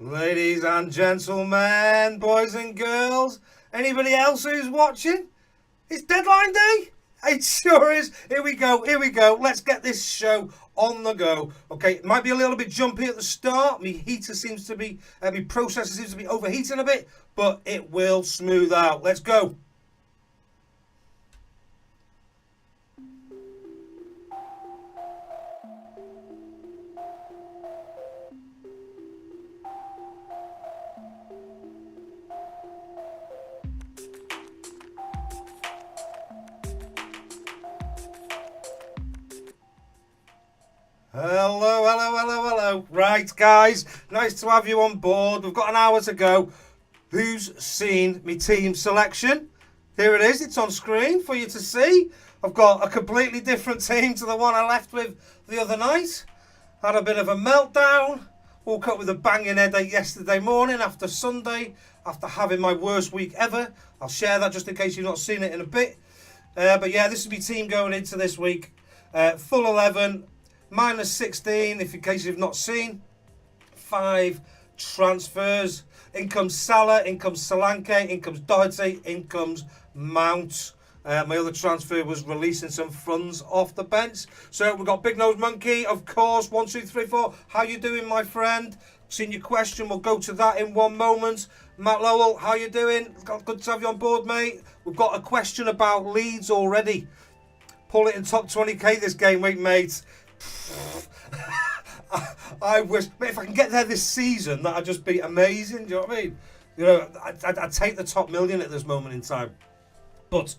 Ladies and gentlemen, boys and girls, anybody else who's watching, it's deadline day. It sure is. Here we go. Let's get this show on the go. Okay, it might be a little bit jumpy at the start. My heater seems to be, my processor seems to be overheating a bit, but it will smooth out. Let's go. Hello. Right, guys, nice to have you on board. We've got an hour to go. Who's seen me team selection? Here it is. It's on screen for you to see. I've got a completely different team to the one I left with the other night. Had a bit of a meltdown. Woke up with a banging headache yesterday morning after Sunday, after having my worst week ever. I'll share that just in case you've not seen it in a bit. But yeah, this is my team going into this week. Full 11. Minus 16, if in case you've not seen. 5 transfers. In comes Salah, in comes Solanke, in comes Doherty, in comes Mount. My other transfer was releasing some funds off the bench. So we've got Big Nose Monkey, of course. 1, 2, 3, 4. How you doing, my friend? Seen your question. We'll go to that in one moment. Matt Lowell, how you doing? Good to have you on board, mate. We've got a question about Leeds already. Pull it in top 20k this game week, mate. I wish, but if I can get there this season, that'd just be amazing. Do you know what I mean? You know, I'd take the top million at this moment in time. But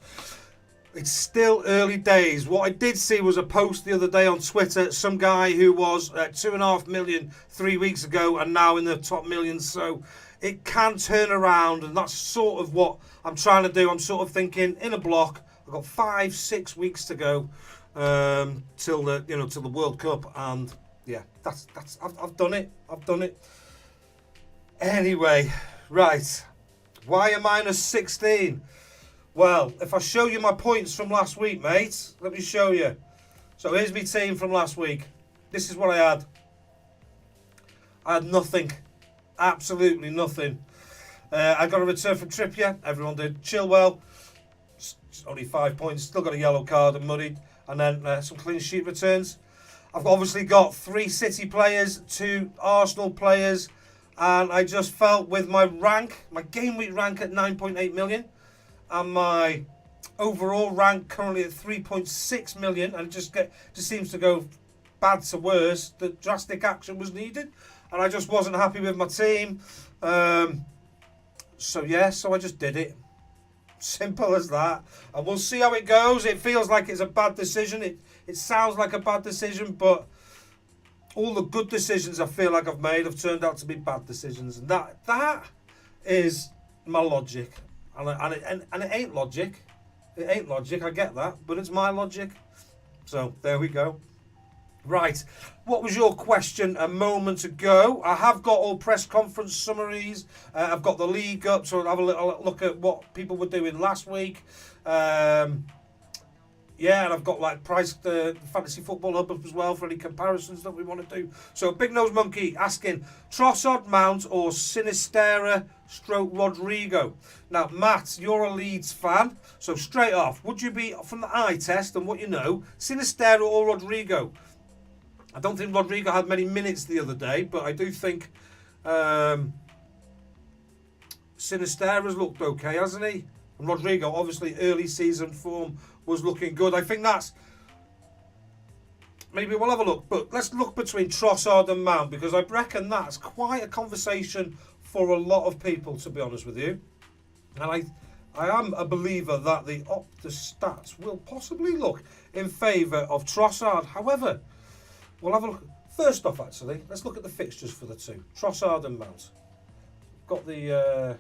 it's still early days. What I did see was a post the other day on Twitter. Some guy who was 2.5 million 3 weeks ago and now in the top million. So it can turn around, and that's sort of what I'm trying to do. I'm sort of thinking in a block. I've got 5-6 weeks to go. Till the World Cup, and yeah, I've done it. Anyway, right, why a minus 16? Well, if I show you my points from last week, mate, let me show you. So here's my team from last week. This is what I had. I had nothing, absolutely nothing. I got a return from Trippier. Everyone did. Chilwell, only 5 points. Still got a yellow card and muddied. And then some clean sheet returns. I've obviously got 3 City players, 2 Arsenal players, and I just felt with my rank, my game week rank at 9.8 million, and my overall rank currently at 3.6 million, and it just seems to go bad to worse. The drastic action was needed, and I just wasn't happy with my team. So I just did it. Simple as that. And we'll see how it goes. It feels like it's a bad decision. It sounds like a bad decision, but all the good decisions I feel like I've made have turned out to be bad decisions. And that is my logic. And it ain't logic. It ain't logic, I get that. But it's my logic. So, there we go. Right, what was your question a moment ago? I have got all press conference summaries. I've got the league up, so I'll have a little look at what people were doing last week. And I've got like priced the Fantasy Football Hub up as well for any comparisons that we want to do. So Big Nose Monkey asking, Trossard, Mount or Sinistera / Rodrigo? Now, Matt, you're a Leeds fan, so straight off, would you be, from the eye test and what you know, Sinistera or Rodrigo? I don't think Rodrigo had many minutes the other day, but I do think Sinistera's looked okay, hasn't he? And Rodrigo, obviously, early season form was looking good. I think that's... Maybe we'll have a look, but let's look between Trossard and Mount, because I reckon that's quite a conversation for a lot of people, to be honest with you. And I am a believer that the Opta stats will possibly look in favour of Trossard. However... We'll have a look. First off, actually, let's look at the fixtures for the two. Trossard and Mount. Got the...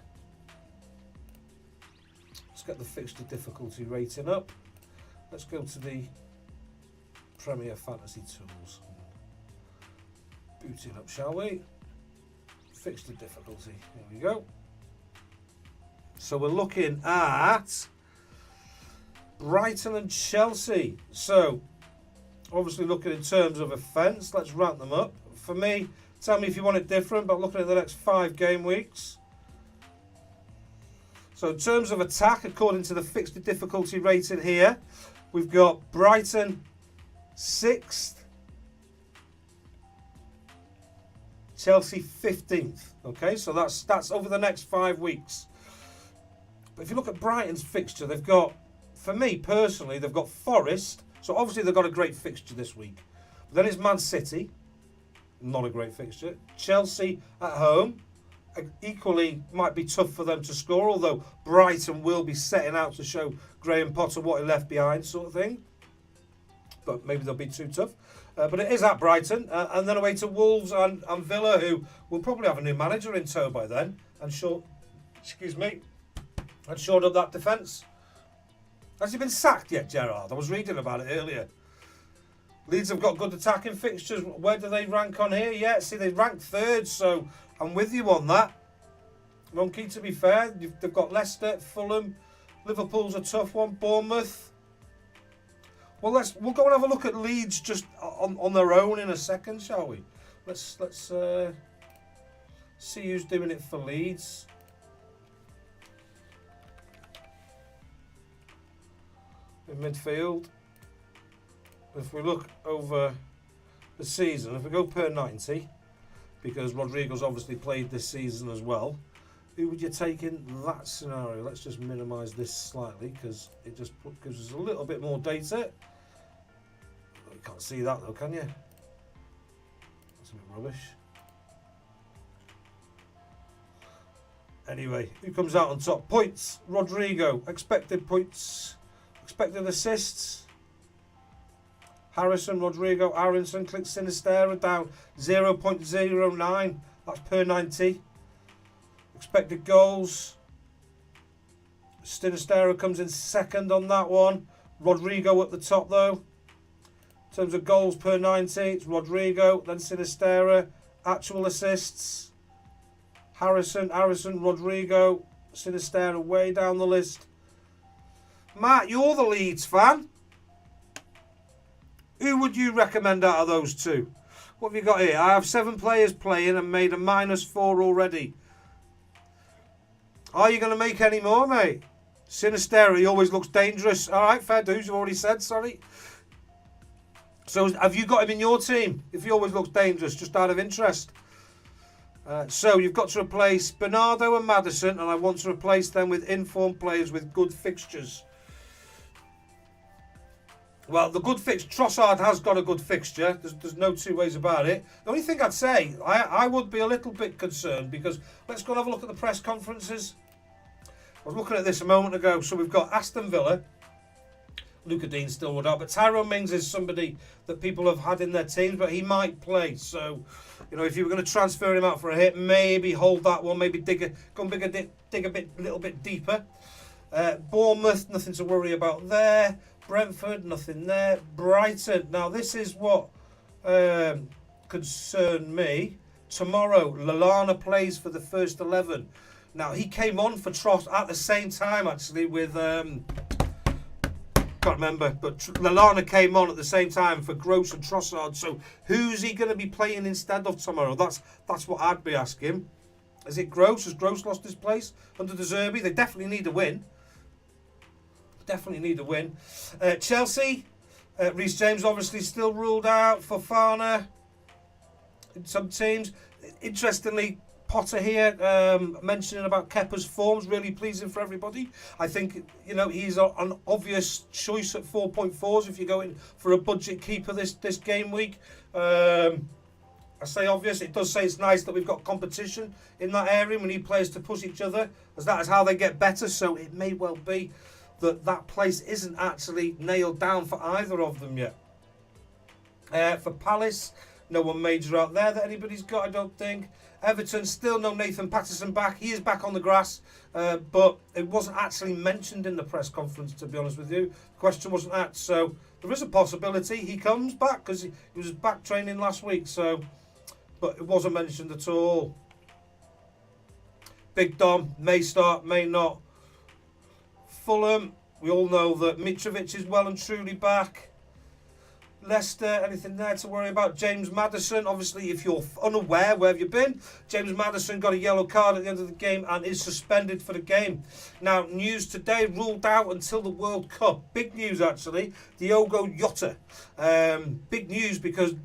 let's get the fixture difficulty rating up. Let's go to the Premier Fantasy Tools. Boot it up, shall we? Fixture difficulty. Here we go. So we're looking at Brighton and Chelsea. So... obviously looking in terms of offence, let's rank them up. For me, Tell me if you want it different, but looking at the next 5 game weeks. So in terms of attack, according to the fixture difficulty rating here, we've got Brighton 6th, Chelsea 15th. Okay, so that's over the next 5 weeks. But if you look at Brighton's fixture, they've got, for me personally, they've got Forest. So obviously they've got a great fixture this week. But then it's Man City, not a great fixture. Chelsea at home, equally might be tough for them to score, although Brighton will be setting out to show Graham Potter what he left behind, sort of thing. But maybe they'll be too tough. But it is at Brighton, and then away to Wolves and Villa, who will probably have a new manager in tow by then, and shored up that defence. Has he been sacked yet, Gerrard? I was reading about it earlier. Leeds have got good attacking fixtures. Where do they rank on here? Yeah, see, they rank 3rd, so I'm with you on that. Monkey, to be fair, they've got Leicester, Fulham, Liverpool's a tough one, Bournemouth. Well, we'll go and have a look at Leeds just on their own in a second, shall we? Let's see who's doing it for Leeds. In midfield, if we look over the season, if we go per 90, because Rodrigo's obviously played this season as well, who would you take in that scenario? Let's just minimise this slightly because it just gives us a little bit more data. You can't see that though, can you? That's a bit rubbish. Anyway, who comes out on top? Points, Rodrigo, expected points. Expected assists, Harrison, Rodrigo, Aronson, click Sinistera down 0.09. That's per 90. Expected goals, Sinistera comes in 2nd on that one. Rodrigo at the top though. In terms of goals per 90, it's Rodrigo, then Sinistera. Actual assists, Harrison, Rodrigo, Sinistera way down the list. Matt, you're the Leeds fan. Who would you recommend out of those 2? What have you got here? I have 7 players playing and made a -4 already. Are you going to make any more, mate? Sinistera, he always looks dangerous. All right, fair dues, you've already said, sorry. So have you got him in your team? If he always looks dangerous, just out of interest. So you've got to replace Bernardo and Maddison, and I want to replace them with informed players with good fixtures. Well, the good fixture, Trossard has got a good fixture. There's no 2 ways about it. The only thing I'd say, I would be a little bit concerned because let's go and have a look at the press conferences. I was looking at this a moment ago. So we've got Aston Villa. Luca Dean still would out, but Tyrone Mings is somebody that people have had in their teams, but he might play. So, you know, if you were going to transfer him out for a hit, maybe hold that one, maybe dig a little bit deeper. Bournemouth, nothing to worry about there. Brentford, nothing there. Brighton, now this is what concerned me. Tomorrow, Lallana plays for the first 11. Now, he came on for Tross at the same time, actually, with... can't remember, but Lallana came on at the same time for Gross and Trossard. So who's he going to be playing instead of tomorrow? That's what I'd be asking. Is it Gross? Has Gross lost his place under De Zerbi? They definitely need a win. Chelsea, Reece James obviously still ruled out. Fofana in some teams. Interestingly, Potter here mentioning about Kepa's forms, really pleasing for everybody. I think, you know, he's an obvious choice at 4.4s if you're going for a budget keeper this game week. I say obvious, it does say it's nice that we've got competition in that area. We need players to push each other, as that is how they get better. So it may well be that place isn't actually nailed down for either of them yet. For Palace, no one major out there that anybody's got, I don't think. Everton, still no Nathan Patterson back. He is back on the grass, but it wasn't actually mentioned in the press conference, to be honest with you. The question wasn't asked, so there is a possibility he comes back because he was back training last week, so, but it wasn't mentioned at all. Big Dom may start, may not. Fulham, we all know that Mitrovic is well and truly back. Leicester, anything there to worry about? James Maddison, obviously, if you're unaware, where have you been? James Maddison got a yellow card at the end of the game and is suspended for the game. Now, news today, ruled out until the World Cup. Big news, actually. Diogo Jota. Big news because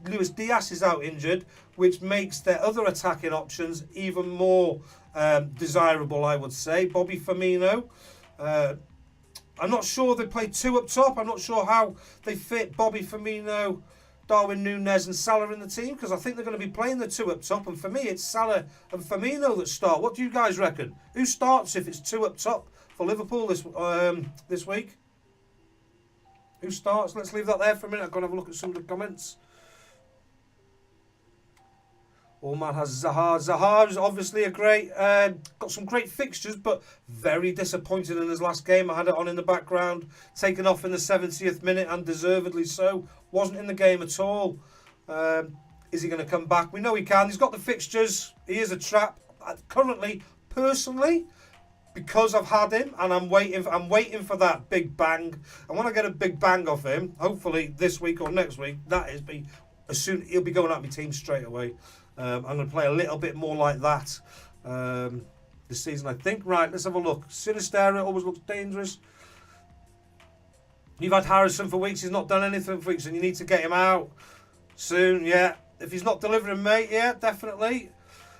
Luis Diaz is out injured, which makes their other attacking options even more desirable, I would say. Bobby Firmino. I'm not sure they play two up top. I'm not sure how they fit Bobby Firmino, Darwin Núñez and Salah in the team, because I think they're going to be playing the two up top. And for me, it's Salah and Firmino that start. What do you guys reckon? Who starts if it's two up top for Liverpool this week? Who starts? Let's leave that there for a minute. I'm going to have a look at some of the comments. All man has Zaha. Zaha is obviously a great, got some great fixtures, but very disappointed in his last game. I had it on in the background, taken off in the 70th minute, and deservedly so. Wasn't in the game at all. Is he going to come back? We know he can. He's got the fixtures. He is a trap. Currently, personally, because I've had him and I'm waiting for that big bang. And when I get a big bang off him, hopefully this week or next week, he'll be going out my team straight away. I'm going to play a little bit more like that this season, I think. Right, let's have a look. Sinisterra always looks dangerous. You've had Harrison for weeks. He's not done anything for weeks, and you need to get him out soon. Yeah, if he's not delivering, mate, yeah, definitely.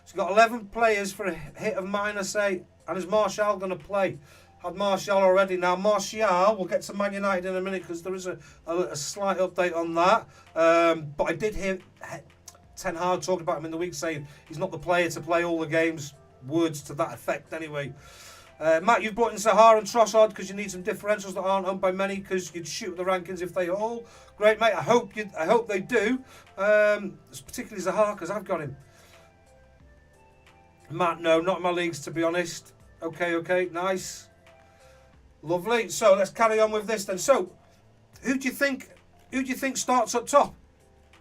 He's got 11 players for a hit of -8. And is Martial going to play? Had Martial already. Now, Martial, we'll get to Man United in a minute because there is a slight update on that. But I did hear Ten Hag talking about him in the week, saying he's not the player to play all the games. Words to that effect, anyway. Matt, you've brought in Zaha and Trossard because you need some differentials that aren't owned by many, because you'd shoot the rankings if they all. Great, mate. I hope they do. Particularly Zaha, because I've got him. Matt, no, not in my leagues, to be honest. Okay, nice. Lovely. So let's carry on with this then. So, who do you think starts up top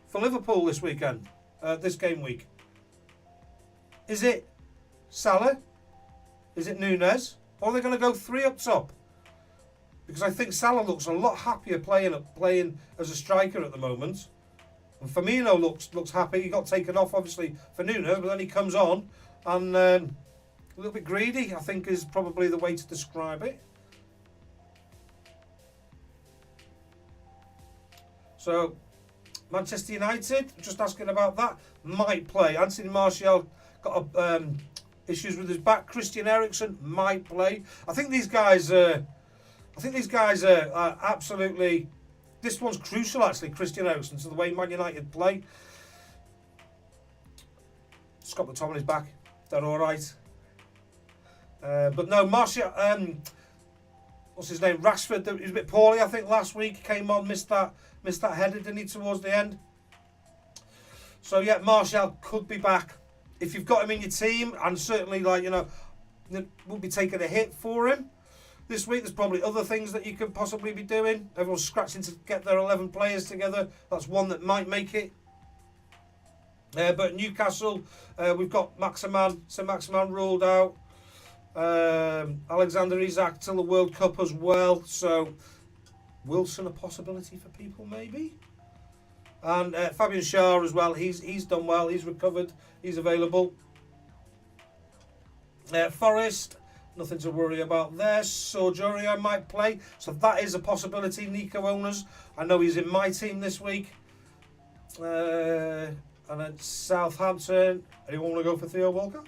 for Liverpool this weekend? This game week? Is it Salah? Is it Núñez? Or are they going to go 3 up top? Because I think Salah looks a lot happier playing as a striker at the moment. And Firmino looks happy. He got taken off, obviously, for Núñez, but then he comes on and a little bit greedy, I think, is probably the way to describe it. So, Manchester United, just asking about that, might play. Anthony Martial got issues with his back. Christian Eriksen might play. I think these guys are absolutely. This one's crucial, actually. Christian Eriksen, to the way Man United play. Scott McTominay's back. They're all right. But no, Martial. What's his name? Rashford. He was a bit poorly, I think, last week. Came on, missed that header, didn't he, towards the end? So yeah, Martial could be back if you've got him in your team, and certainly, we'll be taking a hit for him this week. There's probably other things that you could possibly be doing. Everyone's scratching to get their 11 players together. That's one that might make it. But Newcastle, we've got Saint-Maximin ruled out. Alexander Isak till the World Cup as well. So Wilson a possibility for people, maybe. And Fabian Schär as well. He's done well. He's recovered. He's available. Forest, nothing to worry about there. Sorjorio might play, so that is a possibility. Nico owners, I know he's in my team this week. And then Southampton. Anyone want to go for Theo Walker?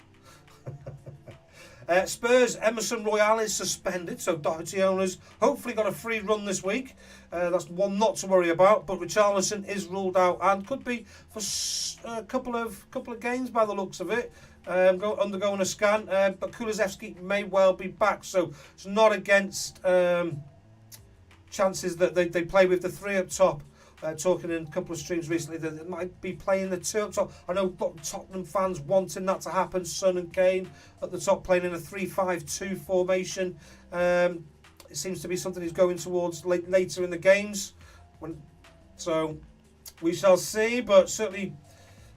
Spurs, Emerson Royale is suspended, so Doherty owners hopefully got a free run this week. That's one not to worry about. But Richarlison is ruled out and could be for a couple of games by the looks of it. Undergoing a scan, but Kulusevski may well be back, so it's not against chances that they play with the 3 up top. Talking in a couple of streams recently that they might be playing the 2 up top. I know Tottenham fans wanting that to happen. Son and Kane at the top playing in a 3-5-2 formation. It seems to be something he's going towards later in the games. So we shall see, but certainly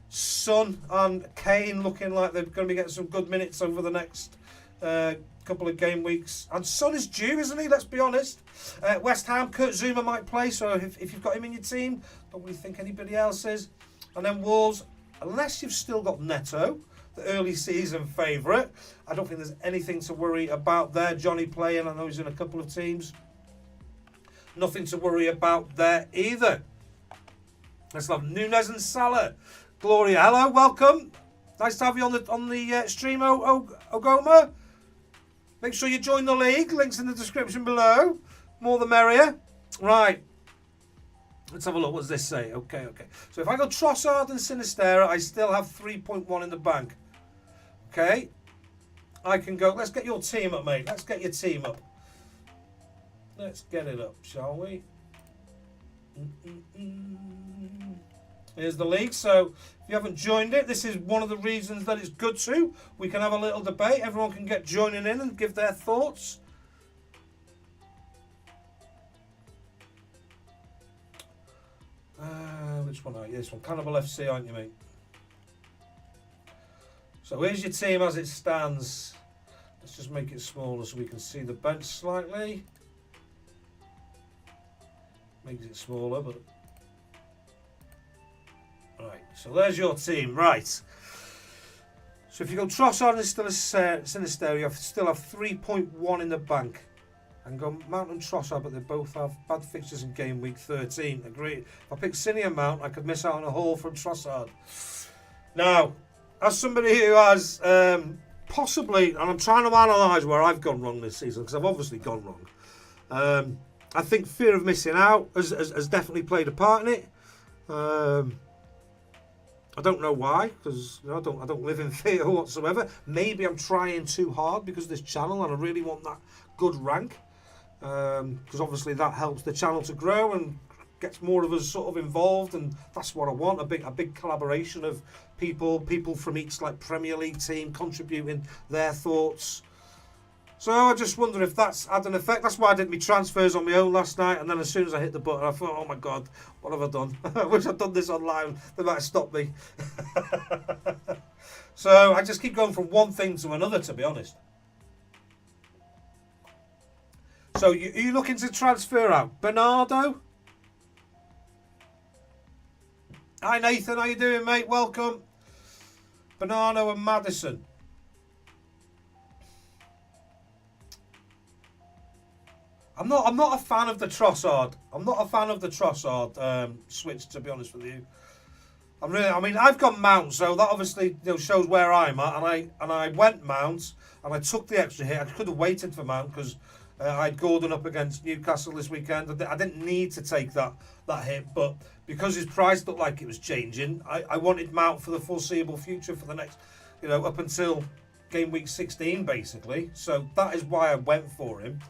Son and Kane looking like they're going to be getting some good minutes over the next couple of game weeks. And Son is due, isn't he? Let's be honest. West Ham, Kurt Zuma might play, so if you've got him in your team, don't really think anybody else is. And then Wolves, unless you've still got Neto, the early season favourite, I don't think there's anything to worry about there. Johnny playing, I know he's in a couple of teams. Nothing to worry about there either. Let's have Nunes and Salah. Gloria, hello, welcome. Nice to have you on the stream, Ogoma. Make sure you join the league. Links in the description below. More the merrier. Right. Let's have a look. What does this say? Okay. So if I go Trossard and Sinistera, I still have 3.1 in the bank. Okay. I can go. Let's get your team up, mate. Let's get your team up. Let's get it up, shall we? Here's the league. So if you haven't joined it, this is one of the reasons that it's good to. We can have a little debate. Everyone can get joining in and give their thoughts. Which one are you? This one. Cannibal FC, aren't you, mate? So here's your team as it stands. Let's just make it smaller so we can see the bench slightly. Makes it smaller, but... Right, so there's your team. Right. So if you go Trossard and Sinistera, you still have 3.1 in the bank. And go Mount and Trossard, but they both have bad fixtures in game week 13. Agreed. If I pick Cine and Mount, I could miss out on a haul from Trossard. Now, as somebody who has possibly, and I'm trying to analyse where I've gone wrong this season, because I've obviously gone wrong. I think fear of missing out has definitely played a part in it. I don't know why, because I don't live in fear whatsoever. Maybe I'm trying too hard because of this channel, and I really want that good rank. Because obviously that helps the channel to grow and gets more of us sort of involved, and that's what I want, a big collaboration of people from each like Premier League team contributing their thoughts. So I just wonder if that's had an effect. That's why I did my transfers on my own last night, and then as soon as I hit the button I thought, oh my god, what have I done? I wish I'd done this online. They might have stopped me. So I just keep going from one thing to another, to be honest. So are you looking to transfer out Bernardo? Hi Nathan, how you doing, mate? Welcome. Bernardo and Maddison. I'm not a fan of the Trossard. I'm not a fan of the Trossard switch, to be honest with you. I mean, I've got Mount, so that obviously shows where I'm at. And I went Mount, and I took the extra hit. I could have waited for Mount because I had Gordon up against Newcastle this weekend. I didn't need to take that hit, but because his price looked like it was changing, I wanted Mount for the foreseeable future for the next, up until game week 16, basically. So that is why I went for him.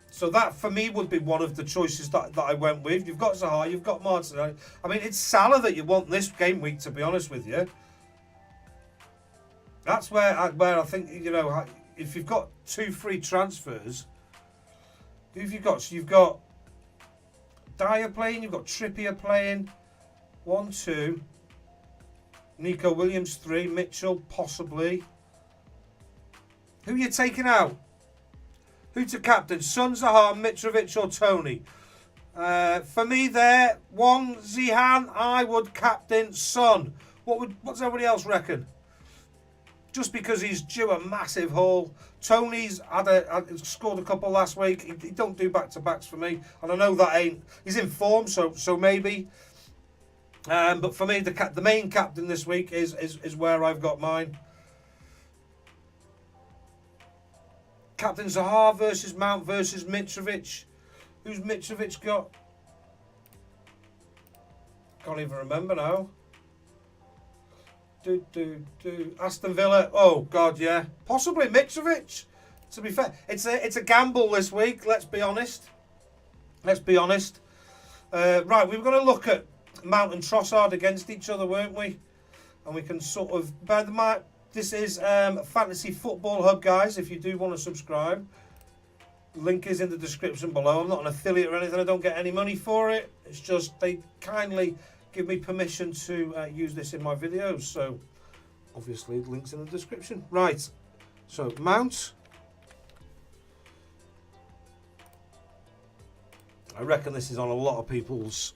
So that for me would be one of the choices that I went with. You've got Zaha, you've got Martin. I mean, it's Salah that you want this game week, to be honest with you. That's where I think, if you've got 2 free transfers, who have you got? So you've got Dyer playing, you've got Trippier playing, 1, 2, Nico Williams 3, Mitchell possibly. Who are you taking out? Who to captain? Son, Zaha, Mitrovic or Tony? For me there, Wong, Zihan, I would captain Son. What's everybody else reckon? Just because he's due a massive haul. Tony's scored a couple last week. He don't do back-to-backs for me. And I know that ain't... He's in form, so maybe. But for me, the main captain this week is where I've got mine. Captain Zaha versus Mount versus Mitrovic. Who's Mitrovic got? Can't even remember now. Aston Villa. Oh God, yeah. Possibly Mitrovic. To be fair, it's a gamble this week. Let's be honest. Right, we were going to look at Mount and Trossard against each other, weren't we? And we can sort of bear the mind. This is Fantasy Football Hub, guys, if you do want to subscribe. Link is in the description below. I'm not an affiliate or anything. I don't get any money for it. It's just they kindly give me permission to use this in my videos. So, obviously, the link's in the description. Right. So Mount. I reckon this is on a lot of people's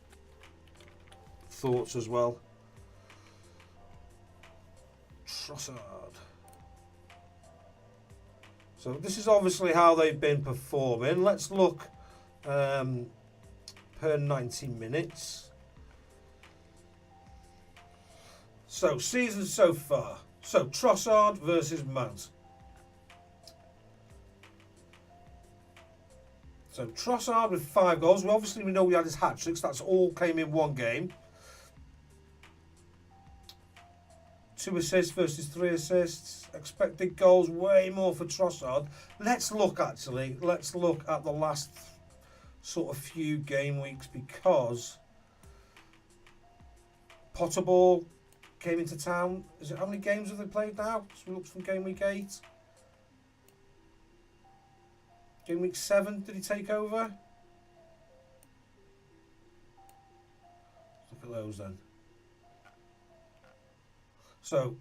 thoughts as well. Trossard. So this is obviously how they've been performing. Let's look per 90 minutes. So season so far. So Trossard versus Mount. So Trossard with 5 goals. Well, obviously we know we had his hat-tricks. That's all came in one game. 2 assists versus 3 assists. Expected goals way more for Trossard. Let's look at the last sort of few game weeks, because Potterball came into town. Is it, how many games have they played now? So we look from game week 8. Game week 7, did he take over? Look at those then. So,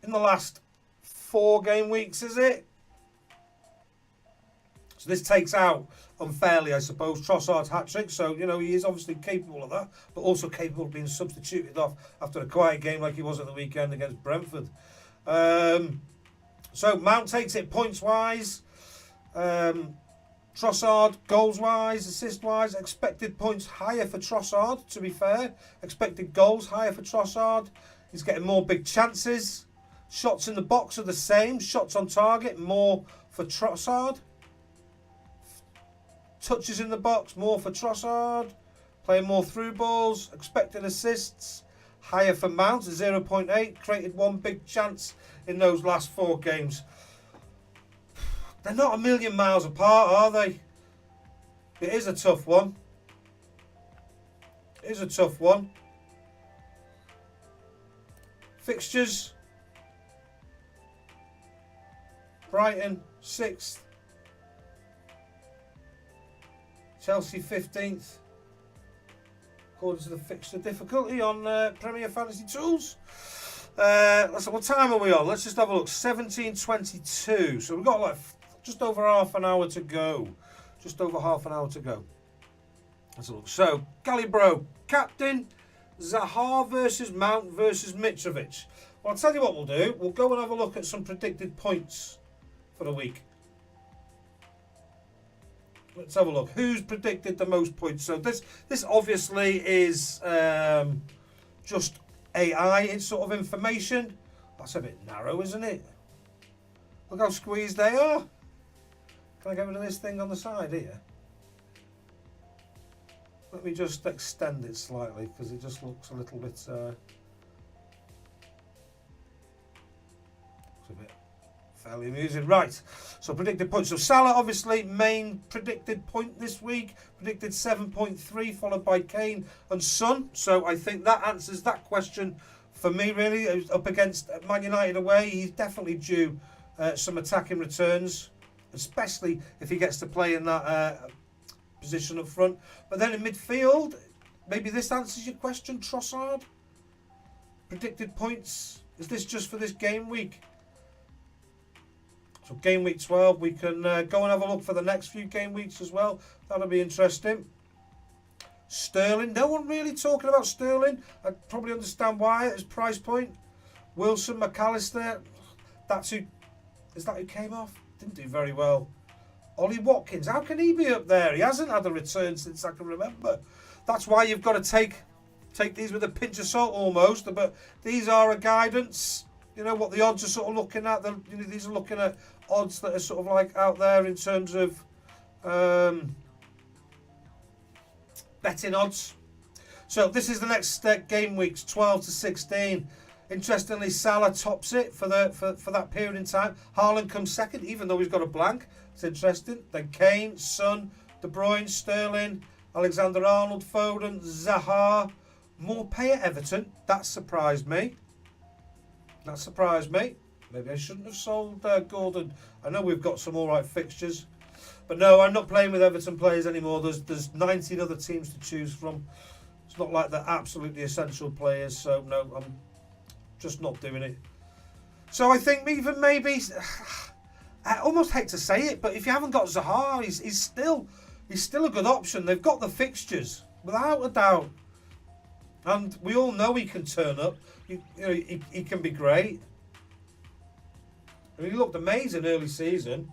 in the last 4 game weeks, is it? So this takes out, unfairly, I suppose, Trossard's hat-trick. So, you know, he is obviously capable of that, but also capable of being substituted off after a quiet game like he was at the weekend against Brentford. So, Mount takes it points-wise. Trossard, goals-wise, assist-wise, expected points higher for Trossard, to be fair. Expected goals higher for Trossard. He's getting more big chances. Shots in the box are the same. Shots on target, more for Trossard. Touches in the box, more for Trossard. Playing more through balls. Expected assists, higher for Mount, 0.8. Created 1 big chance in those last 4 games. They're not a million miles apart, are they? It is a tough one. It is a tough one. Fixtures. Brighton, 6th. Chelsea, 15th. According to the fixture difficulty on Premier Fantasy Tools. What time are we on? Let's just have a look. 17:22. So we've got like just over half an hour to go. Just over half an hour to go. Let's look. So, Galibro, captain. Zaha versus Mount versus Mitrovic. Well, I'll tell you what we'll do. We'll go and have a look at some predicted points for the week. Let's have a look. Who's predicted the most points? So this obviously is just AI. It's sort of information. That's a bit narrow, isn't it? Look how squeezed they are. Can I get rid of this thing on the side here? Let me just extend it slightly, because it just looks a little bit... It's a bit fairly amusing. Right, so predicted points. So Salah, obviously, main predicted point this week. Predicted 7.3, followed by Kane and Son. So I think that answers that question for me, really. Up against Man United away, he's definitely due some attacking returns, especially if he gets to play in that position up front. But then in midfield, maybe this answers your question, Trossard. Predicted points. Is this just for this game week? So game week 12, we can go and have a look for the next few game weeks as well. That'll be interesting. Sterling, no one really talking about Sterling. I probably understand why at his price point. Wilson, McAllister, is that who came off? Didn't do very well. Ollie Watkins, how can he be up there? He hasn't had a return since I can remember. That's why you've got to take these with a pinch of salt almost. But these are a guidance. You know what the odds are sort of looking at. These are looking at odds that are sort of like out there in terms of betting odds. So this is the next game weeks, 12 to 16. Interestingly, Salah tops it for that period in time. Haaland comes second, even though he's got a blank. It's interesting. Then Kane, Son, De Bruyne, Sterling, Alexander-Arnold, Foden, Zaha. More pay at Everton. That surprised me. That surprised me. Maybe I shouldn't have sold Gordon. I know we've got some all right fixtures. But no, I'm not playing with Everton players anymore. There's 19 other teams to choose from. It's not like they're absolutely essential players. So, no, I'm just not doing it. So I think even maybe... I almost hate to say it, but if you haven't got Zaha, he's still a good option. They've got the fixtures, without a doubt. And we all know he can turn up. He can be great. I mean, he looked amazing early season.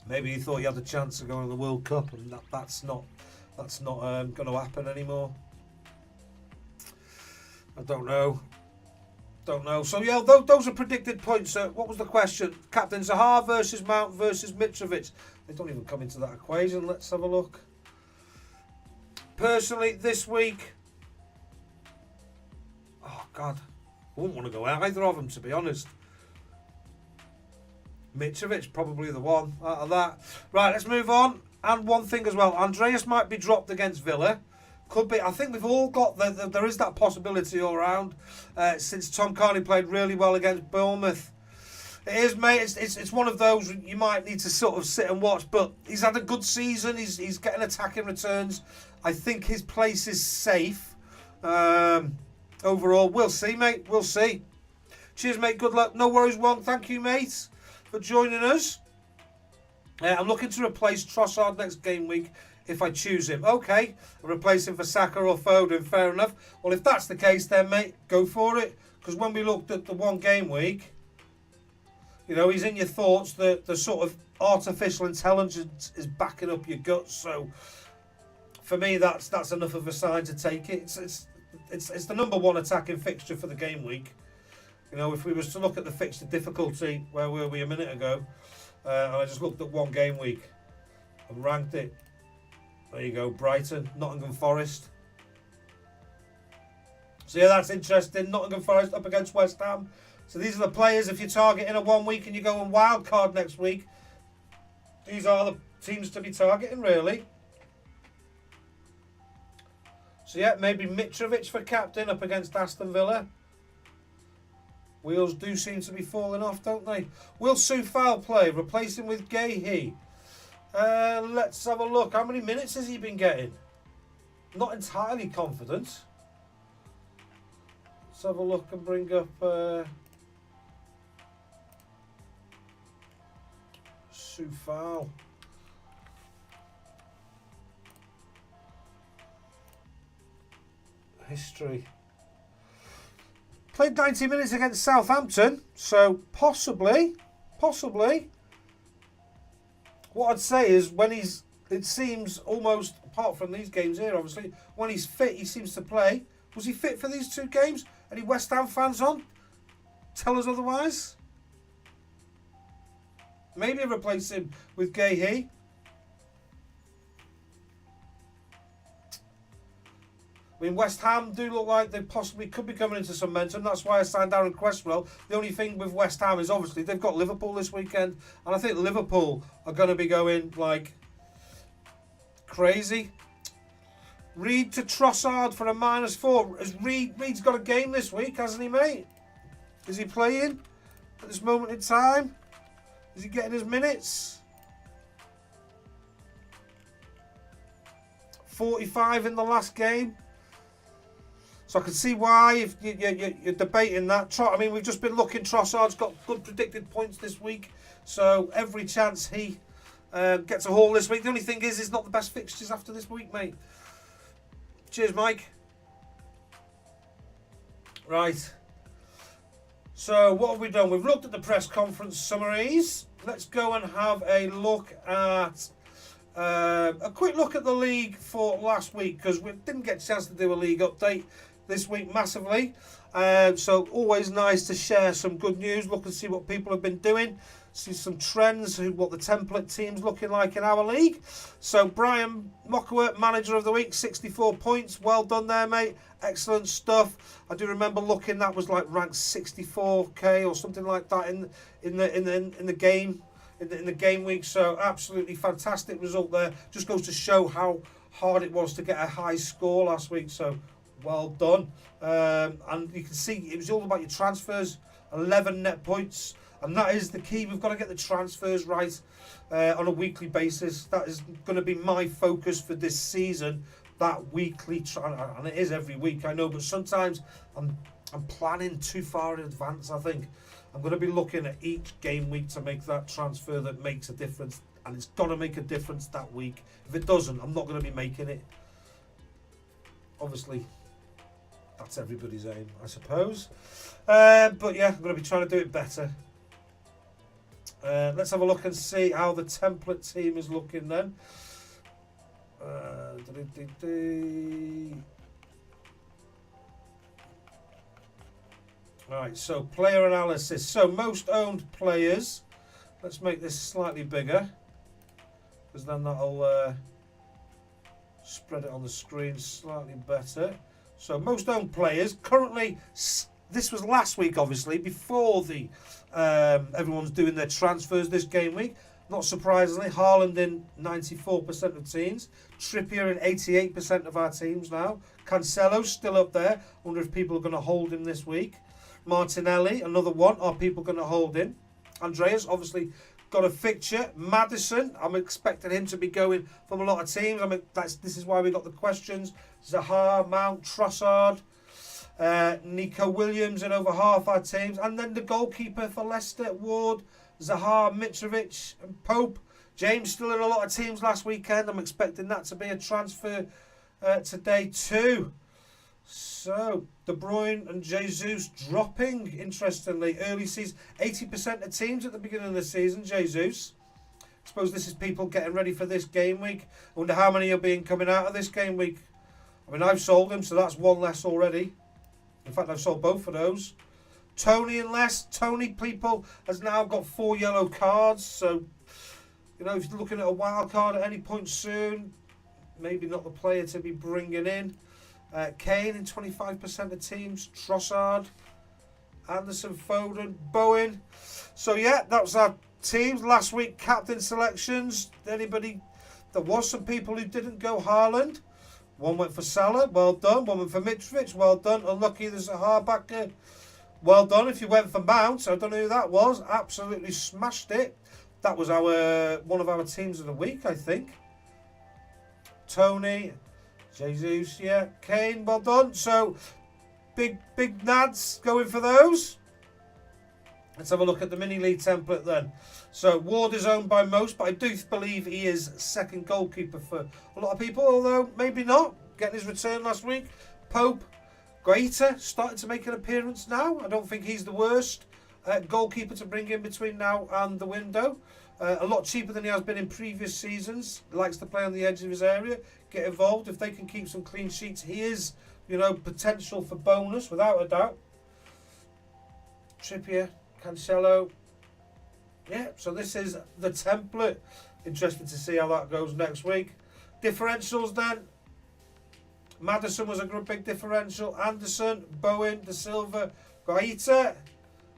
Maybe he thought he had a chance of going to the World Cup, and that's not going to happen anymore. I don't know. So yeah, those are predicted points. What was the question? Captain Zaha versus Mount versus Mitrovic. They don't even come into that equation. Let's have a look. Personally, this week, oh God, I wouldn't want to go out either of them, to be honest. Mitrovic, probably the one out of that. Right, let's move on. And one thing as well, Andreas might be dropped against Villa. Could be. I think we've all got there is that possibility all around. Since Tom Carney played really well against Bournemouth. It is, mate. It's one of those you might need to sort of sit and watch. But he's had a good season. He's getting attacking returns. I think his place is safe. Overall, we'll see, mate. We'll see. Cheers, mate. Good luck. No worries, Wong. Thank you, mate, for joining us. I'm looking to replace Trossard next game week if I choose him. Okay, I'll replace him for Saka or Foden. Fair enough. Well, if that's the case, then, mate, go for it. Because when we looked at the one game week, he's in your thoughts. The sort of artificial intelligence is backing up your guts. So for me, that's enough of a sign to take it. It's the number one attacking fixture for the game week. If we was to look at the fixture difficulty, where were we a minute ago? And I just looked at one game week and ranked it. There you go, Brighton, Nottingham Forest. So yeah, that's interesting. Nottingham Forest up against West Ham. So these are the players, if you're targeting a 1 week and you go on wild card next week, these are the teams to be targeting, really. So yeah, maybe Mitrovic for captain up against Aston Villa. Wheels do seem to be falling off, don't they? Will Soufal play? Replace him with Gahey. Let's have a look. How many minutes has he been getting? Not entirely confident. Let's have a look and bring up Soufal. History. Played 90 minutes against Southampton, so possibly. What I'd say is it seems almost, apart from these games here, obviously, when he's fit, he seems to play. Was he fit for these two games? Any West Ham fans on? Tell us otherwise. Maybe replace him with Gahey. I mean, West Ham do look like they possibly could be coming into some momentum. That's why I signed Darren Cresswell. The only thing with West Ham is obviously they've got Liverpool this weekend. And I think Liverpool are going to be going like crazy. Reed to Trossard for a -4. Reed's got a game this week, hasn't he, mate? Is he playing at this moment in time? Is he getting his minutes? 45 in the last game. So I can see why if you're debating that. I mean, we've just been looking. Trossard's got good predicted points this week. So every chance he gets a haul this week. The only thing is, it's not the best fixtures after this week, mate. Cheers, Mike. Right. So what have we done? We've looked at the press conference summaries. Let's go and have a look at a quick look at the league for last week, because we didn't get a chance to do a league update this week massively. So always nice to share some good news, look and see what people have been doing, see some trends, what the template team's looking like in our league. So Brian Mockworth, manager of the week, 64 points. Well done there, mate. Excellent stuff. I do remember looking, that was like ranked 64k or something like that in the game. In the game week, so absolutely fantastic result there. Just goes to show how hard it was to get a high score last week, so well done. And you can see it was all about your transfers, 11 net points, and that is the key. We've got to get the transfers right on a weekly basis. That is going to be my focus for this season, that weekly, and it is every week, I know, but sometimes I'm planning too far in advance, I think. I'm going to be looking at each game week to make that transfer that makes a difference. And it's got to make a difference that week. If it doesn't, I'm not going to be making it. Obviously, that's everybody's aim, I suppose. But yeah, I'm going to be trying to do it better. Let's have a look and see how the template team is looking then. Right, so player analysis. So most owned players. Let's make this slightly bigger, because then that'll spread it on the screen slightly better. So most owned players currently. This was last week, obviously, before the everyone's doing their transfers this game week. Not surprisingly, Haaland in 94% of teams. Trippier in 88% of our teams now. Cancelo's still up there. Wonder if people are going to hold him this week. Martinelli, another one. Are people going to hold him? Andreas, obviously, got a fixture. Maddison, I'm expecting him to be going from a lot of teams. This is why we got the questions. Zaha, Mount, Trossard. Nico Williams in over half our teams. And then the goalkeeper for Leicester, Ward, Zaha, Mitrovic and Pope. James still in a lot of teams last weekend. I'm expecting that to be a transfer today too. So, De Bruyne and Jesus dropping, interestingly. Early season, 80% of teams at the beginning of the season, Jesus. I suppose this is people getting ready for this game week. I wonder how many are being coming out of this game week. I mean, I've sold him, so that's one less already. In fact, I've sold both of those. Tony and less. Tony, people, has now got 4 yellow cards. So, you know, if you're looking at a wild card at any point soon, maybe not the player to be bringing in. Kane in 25% of teams. Trossard, Anderson, Foden, Bowen. So, yeah, that was our teams. Last week, captain selections. Anybody? There was some people who didn't go Haaland. One went for Salah, well done. One went for Mitrovic, well done. Unlucky there's a hardbacker. Well done. If you went for Mount, I don't know who that was. Absolutely smashed it. That was one of our teams of the week, I think. Tony, Jesus, yeah. Kane, well done. So, big nads going for those. Let's have a look at the mini league template then. So Ward is owned by most, but I do believe he is second goalkeeper for a lot of people, although maybe not. Getting his return last week. Pope, Guaita starting to make an appearance now. I don't think he's the worst goalkeeper to bring in between now and the window. A lot cheaper than he has been in previous seasons. Likes to play on the edge of his area. Get involved. If they can keep some clean sheets, he is, you know, potential for bonus without a doubt. Trippier, Cancelo. Yeah, so this is the template. Interested to see how that goes next week. Differentials then. Maddison was a big differential. Anderson, Bowen, De Silva, Guaita.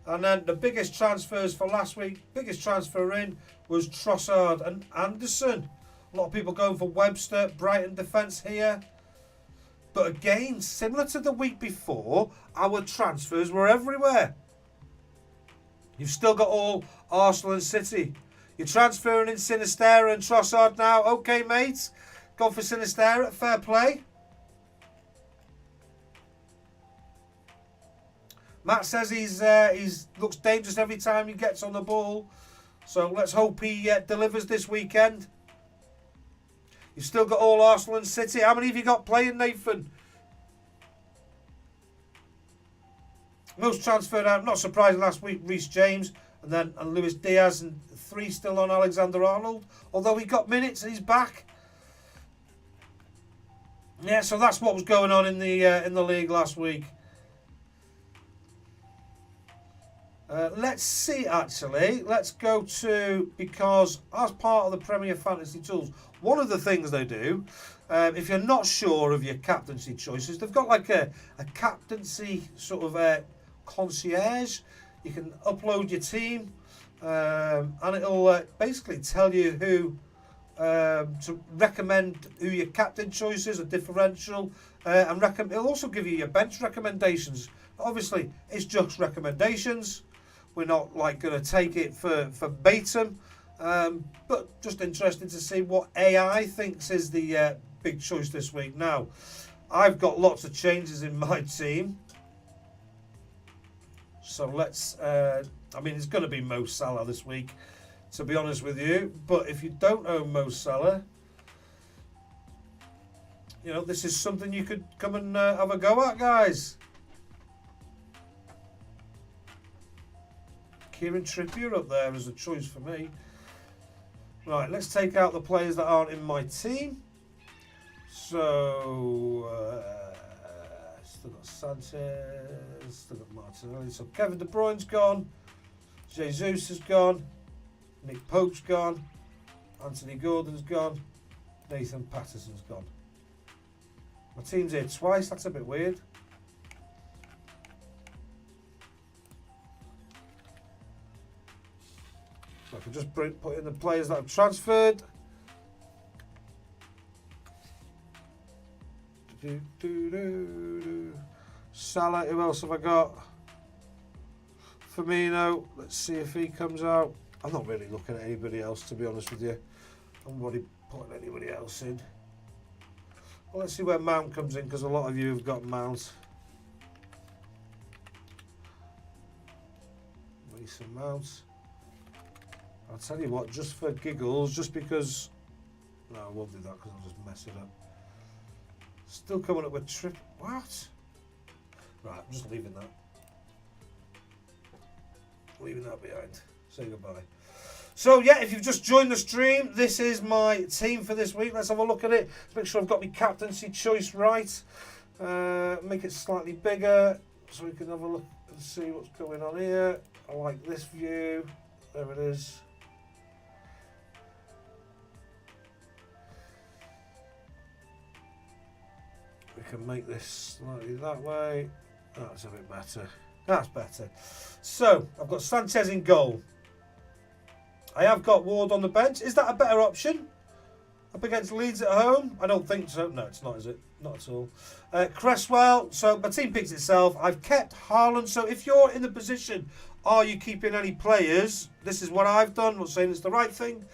And then the biggest transfers for last week, biggest transfer in was Trossard and Anderson. A lot of people going for Webster, Brighton defence here. But again, similar to the week before, our transfers were everywhere. You've still got all Arsenal and City. You're transferring in Sinisterra and Trossard now. Okay, mate. Gone for Sinisterra. Fair play. Matt says he's looks dangerous every time he gets on the ball. So let's hope he delivers this weekend. You've still got all Arsenal and City. How many have you got playing, Nathan? Most transferred out, not surprising last week, Reece James and Luis Diaz, and 3 still on Alexander-Arnold. Although he got minutes and he's back. Yeah, so that's what was going on in the league last week. Let's see, actually. Let's go to, because as part of the Premier Fantasy Tools, one of the things they do, if you're not sure of your captaincy choices, they've got like a captaincy sort of concierge. You can upload your team, and it'll basically tell you who to recommend who your captain choices, a differential, and it'll also give you your bench recommendations. Obviously, it's just recommendations. We're not like going to take it for verbatim, but just interested to see what AI thinks is the big choice this week. Now, I've got lots of changes in my team, so let's I mean, it's going to be Mo Salah this week, to be honest with you. But if you don't own Mo Salah, you know, this is something you could come and have a go at, guys. Kieran Trippier up there as a choice for me. Right, let's take out the players that aren't in my team. So, still got Sanchez, still got Martinelli. So Kevin De Bruyne's gone. Jesus is gone. Nick Pope's gone. Anthony Gordon's gone. Nathan Patterson's gone. My team's here twice. That's a bit weird. So I can just put in the players that I've transferred. Salah, who else have I got? Firmino, let's see if he comes out. I'm not really looking at anybody else, to be honest with you. I'm already putting anybody else in. Well, let's see where Mount comes in, because a lot of you have got Mount. Mason Mount. I'll tell you what, just for giggles, just because... No, I won't do that because I'll just mess it up. Still coming up with trip... What? Right, I'm just leaving that. Leaving that behind. Say goodbye. So, yeah, if you've just joined the stream, this is my team for this week. Let's have a look at it. Let's make sure I've got my captaincy choice right. Make it slightly bigger so we can have a look and see what's going on here. I like this view. There it is. We can make this slightly that way. That's a bit better. That's better. So, I've got Sanchez in goal. I have got Ward on the bench. Is that a better option? Up against Leeds at home? I don't think so. No, it's not, is it? Not at all. Cresswell. So, my team picks itself. I've kept Haaland. So, if you're in the position, are you keeping any players? This is what I've done. I'm not saying it's the right thing.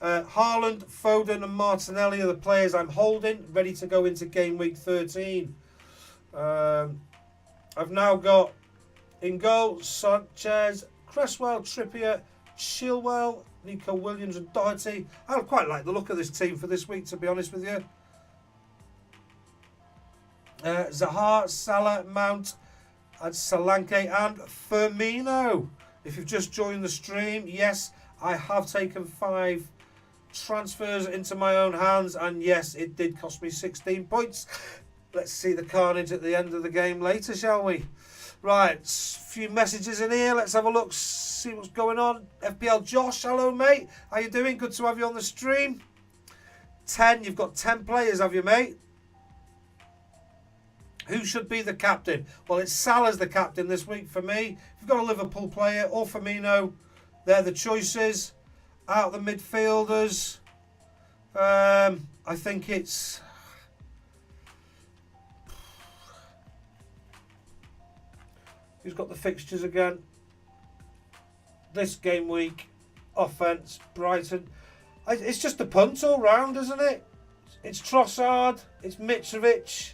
Haaland, Foden and Martinelli are the players I'm holding, ready to go into game week 13. I've now got in goal Sanchez, Cresswell, Trippier, Chilwell, Nico Williams and Doherty. I quite like the look of this team for this week, to be honest with you. Zaha, Salah, Mount and Solanke and Firmino. If you've just joined the stream, yes, I have taken 5 transfers into my own hands, and yes, it did cost me 16 points. Let's see the carnage at the end of the game later, shall we? Right, a few messages in here. Let's have a look, see what's going on. FPL Josh, hello mate. How you doing? Good to have you on the stream. 10, you've got 10 players, have you, mate? Who should be the captain? Well, it's Salah's the captain this week for me. If you've got a Liverpool player or Firmino, they're the choices. Out the midfielders, I think it's... Who's got the fixtures again? This game week, offence, Brighton. It's just a punt all round, isn't it? It's Trossard, it's Mitrovic.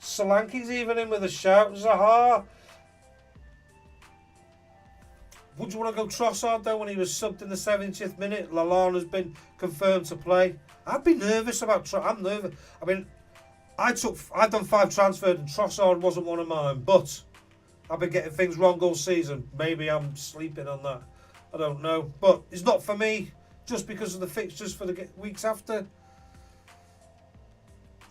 Solanke's even in with a shout. Zaha. Would you want to go Trossard though when he was subbed in the 70th minute? Lallana's been confirmed to play. I'd be nervous about I'm nervous. I mean, I've done 5 transfers and Trossard wasn't one of mine, but I've been getting things wrong all season. Maybe I'm sleeping on that. I don't know. But it's not for me just because of the fixtures for the weeks after.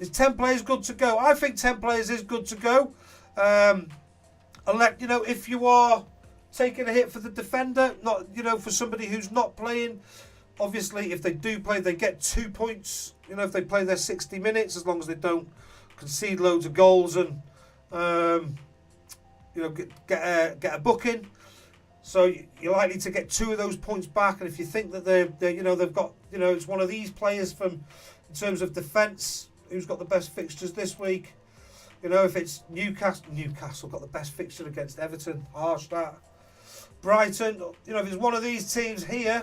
Is 10 players good to go? I think 10 players is good to go. You know, if you are taking a hit for the defender, not, you know, for somebody who's not playing. Obviously, if they do play, they get 2 points. You know, if they play their 60 minutes, as long as they don't concede loads of goals and you know, get a booking. So you're likely to get 2 of those points back. And if you think that they're you know, they've got, you know, it's one of these players from in terms of defence who's got the best fixtures this week. You know, if it's Newcastle got the best fixture against Everton. Harsh that. Brighton, you know, if it's one of these teams here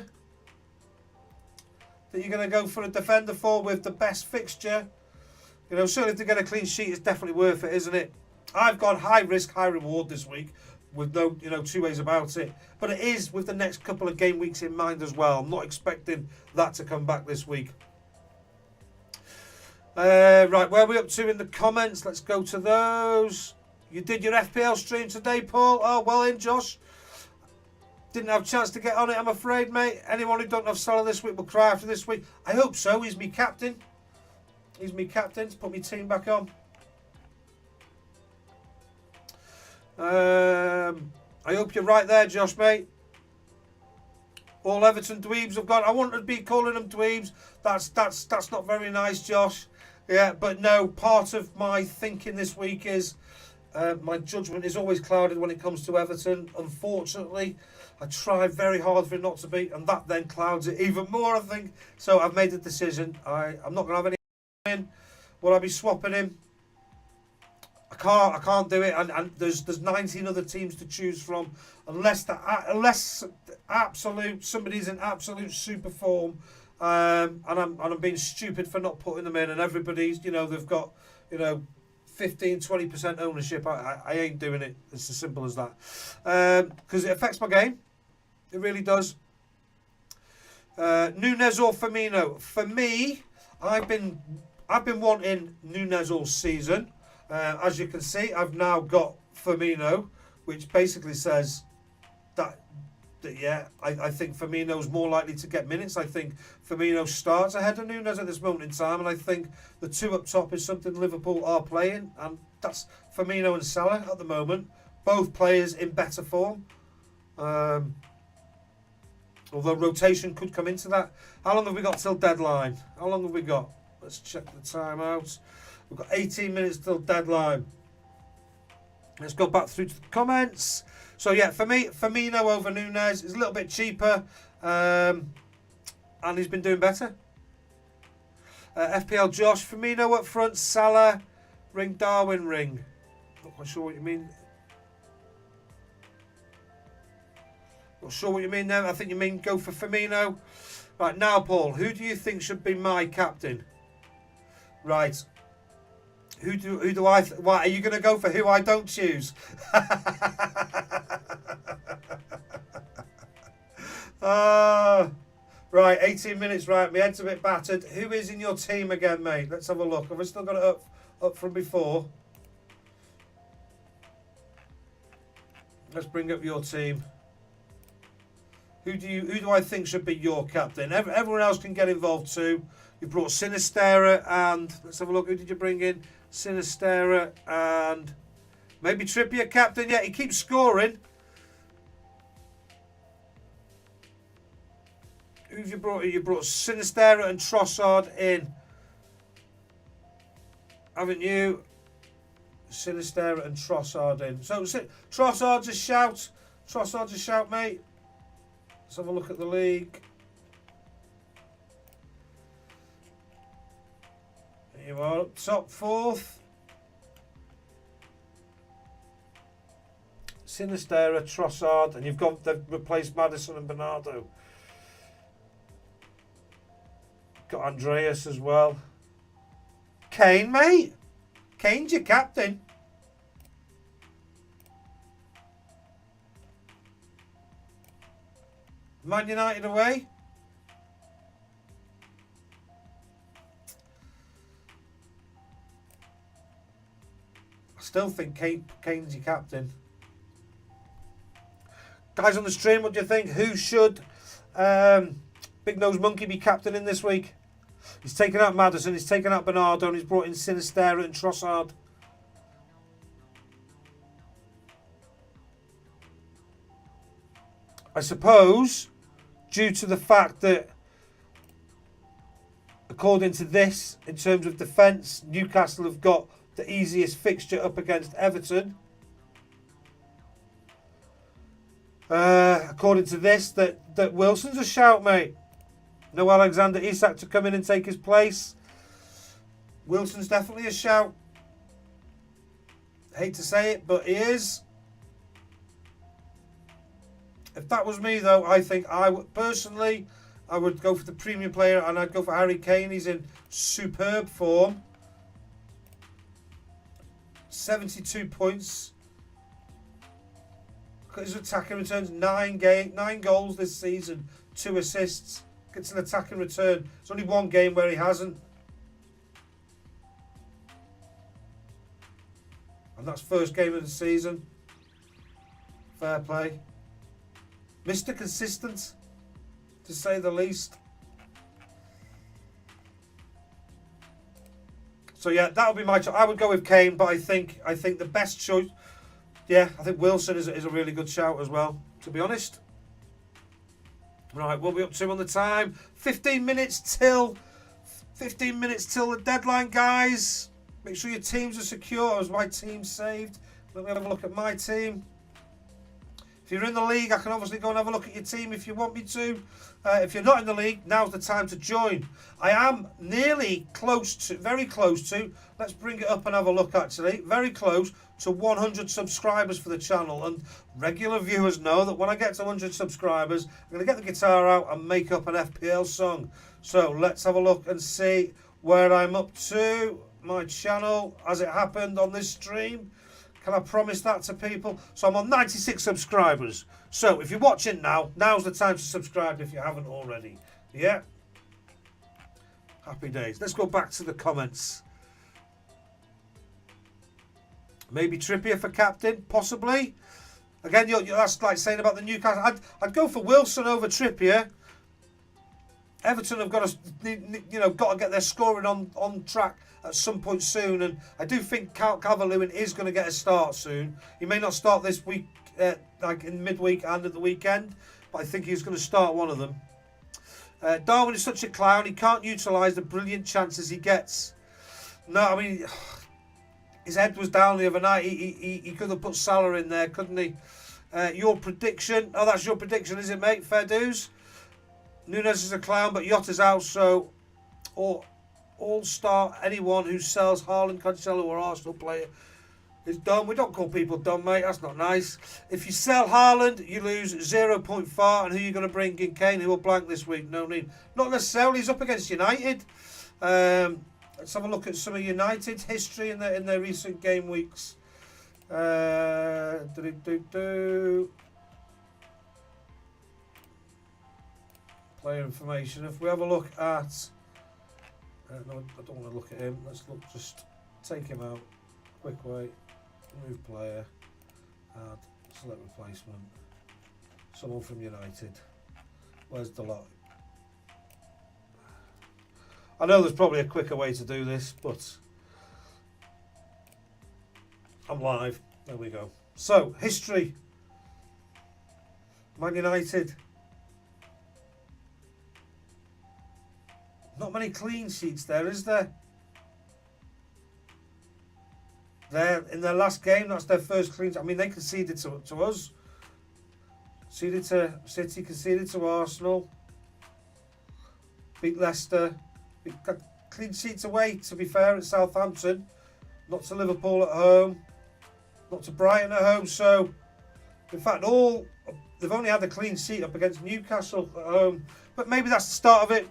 that you're going to go for a defender for with the best fixture, you know, certainly to get a clean sheet is definitely worth it, isn't it? I've got high risk, high reward this week. with no, two ways about it. But it is with the next couple of game weeks in mind as well. I'm not expecting that to come back this week. Right, where are we up to in the comments? Let's go to those. You did your FPL stream today, Paul? Oh, well in, Josh. Didn't have a chance to get on it, I'm afraid, mate. Anyone who don't have Salah this week will cry after this week. I hope so. He's me captain. He's me captain to put my team back on. I hope you're right there, Josh, mate. All Everton dweebs have gone. I wanted to be calling them dweebs. That's not very nice, Josh. Yeah, but no, part of my thinking this week is my judgment is always clouded when it comes to Everton. Unfortunately, I try very hard for it not to be, and that then clouds it even more, I think. So I've made a decision. I'm not going to have any in. Will I be swapping him? I can't do it, and there's 19 other teams to choose from, unless somebody's in absolute super form, and I'm being stupid for not putting them in, and everybody's they've got 15-20% ownership. I ain't doing it. It's as simple as that, because it affects my game. It really does. Núñez or Firmino? For me, I've been wanting Núñez all season. As you can see, I've now got Firmino, which basically says that yeah, I think Firmino's more likely to get minutes. I think Firmino starts ahead of Núñez at this moment in time, and I think the two up top is something Liverpool are playing, and that's Firmino and Salah at the moment. Both players in better form. Although rotation could come into that. How long have we got till deadline? How long have we got? Let's check the time out. We've got 18 minutes till deadline. Let's go back through to the comments. So yeah, for me, Firmino over Núñez is a little bit cheaper, and he's been doing better. FPL Josh, Firmino up front, Salah, ring Darwin, ring. Not quite sure what you mean. Not sure what you mean there. I think you mean go for Firmino. Right, now, Paul, who do you think should be my captain? Right. Who do I... Why, are you going to go for who I don't choose? Right, 18 minutes, right. My head's a bit battered. Who is in your team again, mate? Let's have a look. Have I still got it up from before? Let's bring up your team. Who do I think should be your captain? Everyone else can get involved too. You brought Sinistera and... Let's have a look. Who did you bring in? Sinistera and maybe Trippier captain. Yeah, he keeps scoring. Who have you brought? You brought Sinistera and Trossard in, haven't you? Sinistera and Trossard in. So Trossard's a shout. Trossard's a shout, mate. Let's have a look at the league. You are up top, fourth. Sinistera, Trossard, and they've replaced Maddison and Bernardo. Got Andreas as well. Kane, mate. Kane's your captain. Man United away. Still think Kane's your captain. Guys on the stream, what do you think? Who should Big Nose Monkey be captain in this week? He's taken out Maddison, he's taken out Bernardo, and he's brought in Sinistera and Trossard. I suppose, due to the fact that, according to this, in terms of defence, Newcastle have got the easiest fixture up against Everton. According to this, that Wilson's a shout, mate. No Alexander Isak to come in and take his place. Wilson's definitely a shout. Hate to say it, but he is. If that was me, though, I think I would personally, I would go for the premium player, and I'd go for Harry Kane. He's in superb form. 72 points. His attacking returns, 9 goals this season, 2 assists. Gets an attacking return. It's only 1 game where he hasn't. And that's first game of the season. Fair play. Mr. Consistent, to say the least. So yeah, that would be my choice. I would go with Kane, but I think the best choice, yeah, I think Wilson is a really good shout as well, to be honest. Right, we'll be up to on the time. 15 minutes till the deadline, guys. Make sure your teams are secure. As my team's saved. Let me have a look at my team. If you're in the league, I can obviously go and have a look at your team if you want me to. If you're not in the league, now's the time to join. I am nearly close to, very close to, let's bring it up and have a look actually, very close to 100 subscribers for the channel. And regular viewers know that when I get to 100 subscribers, I'm going to get the guitar out and make up an FPL song. So let's have a look and see where I'm up to. My channel, as it happened on this stream. Can I promise that to people? So I'm on 96 subscribers. So if you're watching now, now's the time to subscribe if you haven't already. Yeah? Happy days. Let's go back to the comments. Maybe Trippier for captain, possibly. Again, that's like saying about the Newcastle. I'd go for Wilson over Trippier. Everton have got to get their scoring on track at some point soon, and I do think Calvert-Lewin is going to get a start soon. He may not start this week, like in midweek and at the weekend, but I think he's going to start one of them. Darwin is such a clown; he can't utilise the brilliant chances he gets. No, I mean, his head was down the other night. He could have put Salah in there, couldn't he? Your prediction? Oh, that's your prediction, is it, mate? Fair dues. Nunes is a clown, but Yotta's out, so all-star anyone who sells Haaland, Cancelo or Arsenal player is done. We don't call people dumb, mate. That's not nice. If you sell Haaland, you lose 0.4. And who are you going to bring in? Kane, who will blank this week? No need. Not necessarily. He's up against United. Let's have a look at some of United's history in their recent game weeks. Player information. If we have a look at, no, I don't want to look at him. Let's look. Just take him out. Quick way. Remove player. Add. Select replacement. Someone from United. Where's the lot? I know there's probably a quicker way to do this, but I'm live. There we go. So history. Man United. Not many clean sheets there, is there? They're in their last game, that's their first clean sheet. I mean, they conceded to us. Conceded to City, conceded to Arsenal. Beat Leicester. Got clean sheets away, to be fair, at Southampton. Not to Liverpool at home. Not to Brighton at home. So, in fact, they've only had a clean sheet up against Newcastle at home. But maybe that's the start of it.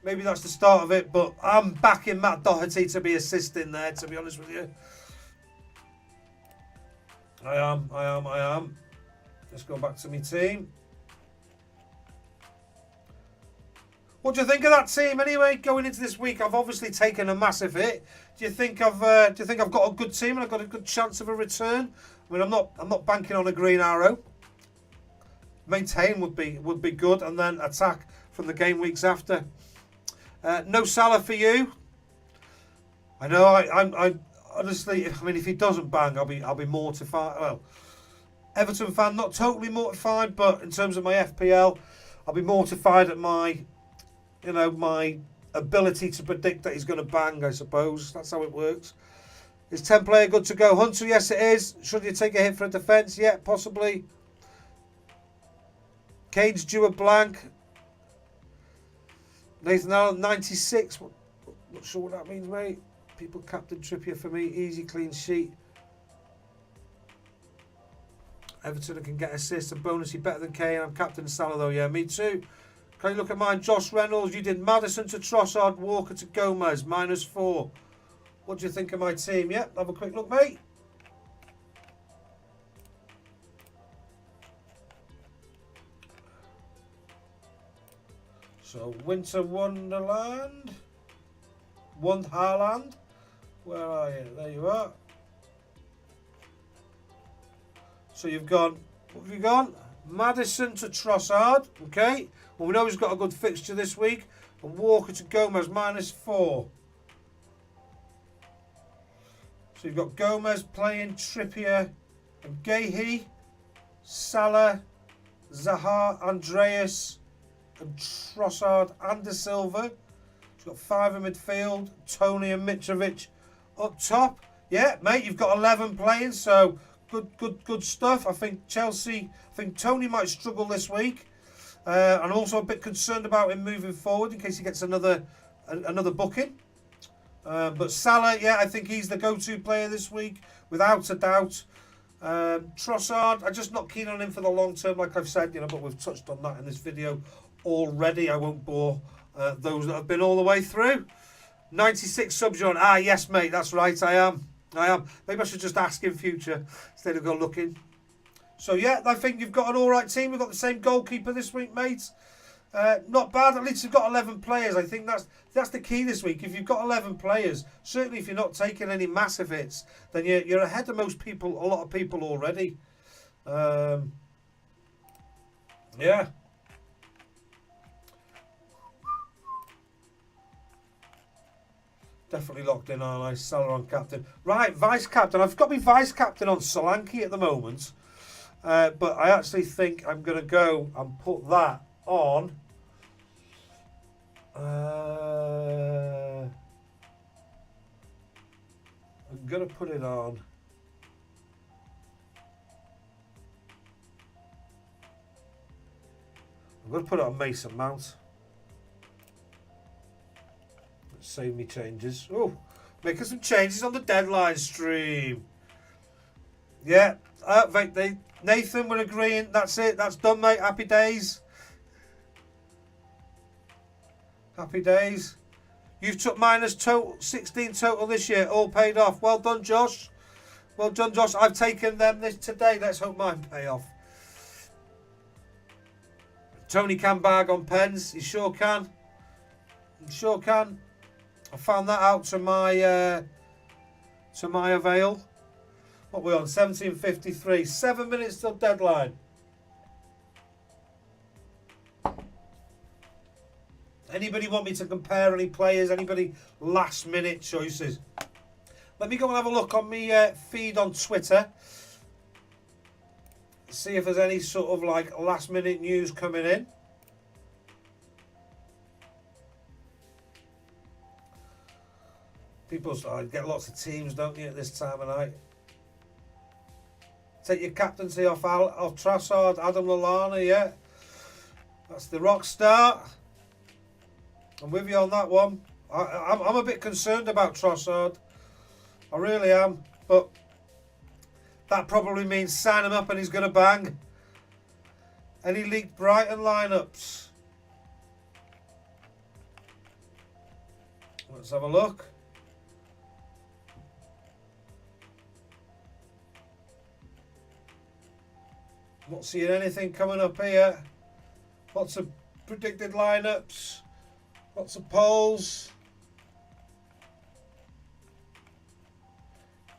Maybe that's the start of it, but I'm backing Matt Doherty to be assisting there, to be honest with you. I am. Let's go back to my team. What do you think of that team anyway, going into this week? I've obviously taken a massive hit. Do you think I've got a good team and I've got a good chance of a return? I mean, I'm not banking on a green arrow. Maintain would be good, and then attack from the game weeks after. No Salah for you. I know. I honestly, I mean, if he doesn't bang, I'll be mortified. Well, Everton fan, not totally mortified, but in terms of my FPL, I'll be mortified at my ability to predict that he's going to bang. I suppose that's how it works. Is 10 player good to go? Hunter, yes, it is. Should you take a hit for a defence? Yeah, possibly. Cade's due a blank. Nathan Allen, 96. Not sure what that means, mate. People captain Trippier for me. Easy, clean sheet. Everton can get assists and bonus. Better than Kane. I'm captain Salah, though. Yeah, me too. Can you look at mine? Josh Reynolds. You did Maddison to Trossard. Walker to Gomez. -4. What do you think of my team? Yeah, have a quick look, mate. So Winter Wonderland, Wonderland. Where are you? There you are. So you've gone. What have you gone? Madison to Trossard. Okay. Well, we know he's got a good fixture this week. And Walker to Gomez -4. So you've got Gomez playing Trippier and Gahey, Salah, Zaha, Andreas, and Trossard and De Silva. He's got 5 in midfield, Tony and Mitrovic up top. Yeah, mate, you've got 11 playing, so good stuff. I think Tony might struggle this week. I'm also a bit concerned about him moving forward in case he gets another booking. But Salah, yeah, I think he's the go-to player this week, without a doubt. Trossard, I'm just not keen on him for the long term, like I've said, but we've touched on that in this video already. I won't bore those that have been all the way through. 96 subs on. Ah, yes, mate, that's right, I am. Maybe I should just ask in future instead of go looking. So, yeah, I think you've got an all right team. We've got the same goalkeeper this week, mate. Not bad. At least you've got 11 players. I think that's the key this week. If you've got 11 players, certainly if you're not taking any massive hits, then you're ahead of most people, a lot of people already. Yeah. Definitely locked in, aren't I? Salah on captain. Right, vice captain. I've got my vice captain on Solanke at the moment. But I actually think I'm going to go and put that on. I'm going to put it on. I'm going to put it on Mason Mount. Let's save me changes. Oh, making some changes on the deadline stream. Yeah, Nathan, we're agreeing. That's it. That's done, mate. Happy days. Happy days. You've took minus 16 total this year. All paid off. Well done, Josh. Well done, Josh. I've taken them today. Let's hope mine pay off. Tony can bag on pens. He sure can. He sure can. I found that out to my avail. What are we on? 17:53. 7 minutes till deadline. Anybody want me to compare any players? Anybody last minute choices? Let me go and have a look on my feed on Twitter. See if there's any sort of like last minute news coming in. People get lots of teams, don't you, at this time of night? Take your captaincy off Trossard, Adam Lallana, yeah. That's the rock star. I'm with you on that one. I'm a bit concerned about Trossard. I really am. But that probably means sign him up and he's going to bang. Any leaked Brighton lineups? Let's have a look. Not seeing anything coming up here. Lots of predicted lineups. Lots of polls.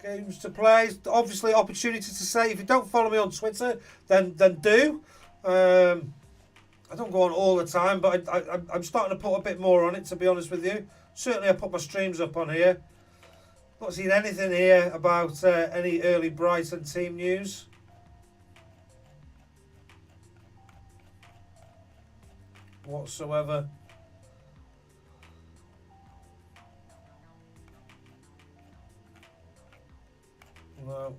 Games to play. Obviously, opportunity to say. If you don't follow me on Twitter, then do. I don't go on all the time, but I'm starting to put a bit more on it, to be honest with you. Certainly, I put my streams up on here. Not seen anything here about any early Brighton team news. Whatsoever. No.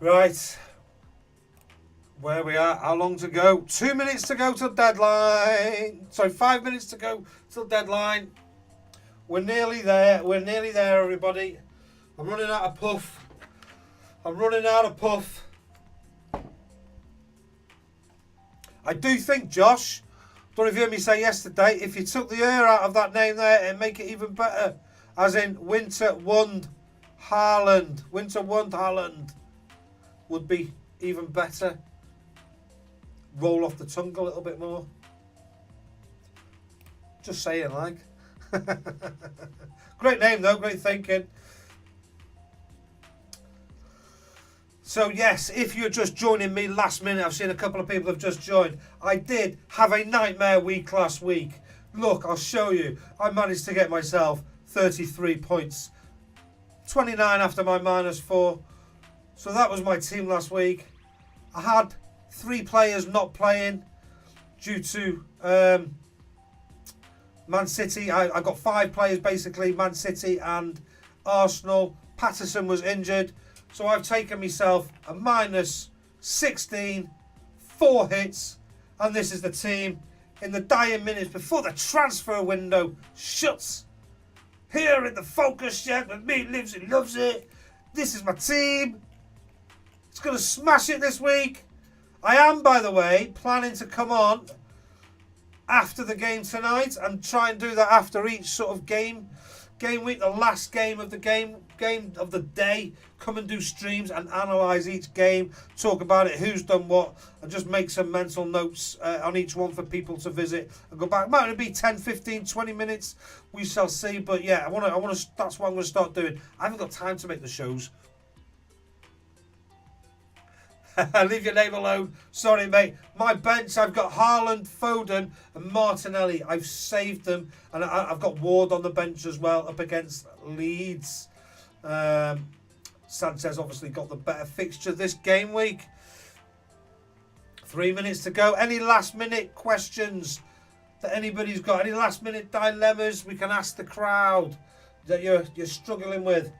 Right. Where we are, how long to go? 2 minutes to go till deadline. Sorry, 5 minutes to go till deadline. We're nearly there. We're nearly there, everybody. I'm running out of puff. I'm running out of puff. I do think, Josh, don't know if you heard me say yesterday, if you took the air out of that name there and make it even better, as in Winter Haaland. Winter Wonder Haaland would be even better. Roll off the tongue a little bit more. Just saying, like. Great name though, great thinking. So yes, if you're just joining me last minute, I've seen a couple of people have just joined. I did have a nightmare week last week. Look, I'll show you. I managed to get myself 33 points. 29 after my -4. So that was my team last week. I had 3 players not playing due to Man City. I got 5 players basically, Man City and Arsenal. Patterson was injured. So I've taken myself a -16, 4 hits. And this is the team in the dying minutes before the transfer window shuts. Here in the focus shed with me, Livesey Lovesit. This is my team. It's going to smash it this week. I am, by the way, planning to come on after the game tonight and try and do that after each sort of game week, the last game of the game of the day. Come and do streams and analyse each game, talk about it, who's done what, and just make some mental notes on each one for people to visit and go back. Might only be 10, 15, 20 minutes. We shall see. But yeah, I want to. That's what I'm going to start doing. I haven't got time to make the shows. Leave your name alone. Sorry, mate. My bench, I've got Haaland, Foden and Martinelli. I've saved them. And I've got Ward on the bench as well, up against Leeds. Sanchez obviously got the better fixture this game week. 3 minutes to go. Any last minute questions that anybody's got? Any last minute dilemmas we can ask the crowd that you're struggling with?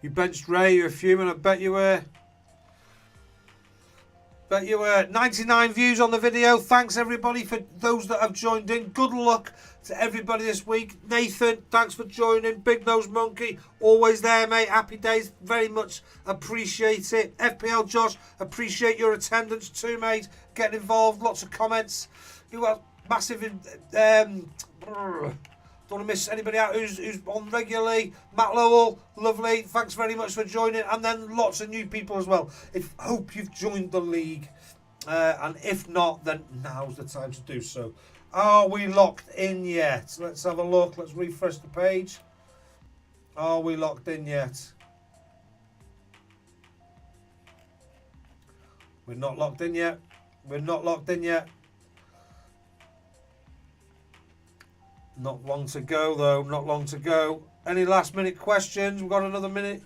You benched Ray, you're fuming, I bet you were. 99 views on the video. Thanks everybody for those that have joined in. Good luck to everybody this week. Nathan, thanks for joining. Big Nose Monkey, always there, mate. Happy days, very much appreciate it. FPL Josh, appreciate your attendance too, mate. Getting involved, lots of comments. You are massive. Don't want to miss anybody out who's on regularly. Matt Lowell, lovely. Thanks very much for joining. And then lots of new people as well. Hope you've joined the league. And if not, then now's the time to do so. Are we locked in yet? Let's have a look. Let's refresh the page. Are we locked in yet? We're not locked in yet. We're not locked in yet. Not long to go, though. Not long to go. Any last minute questions? We've got another minute.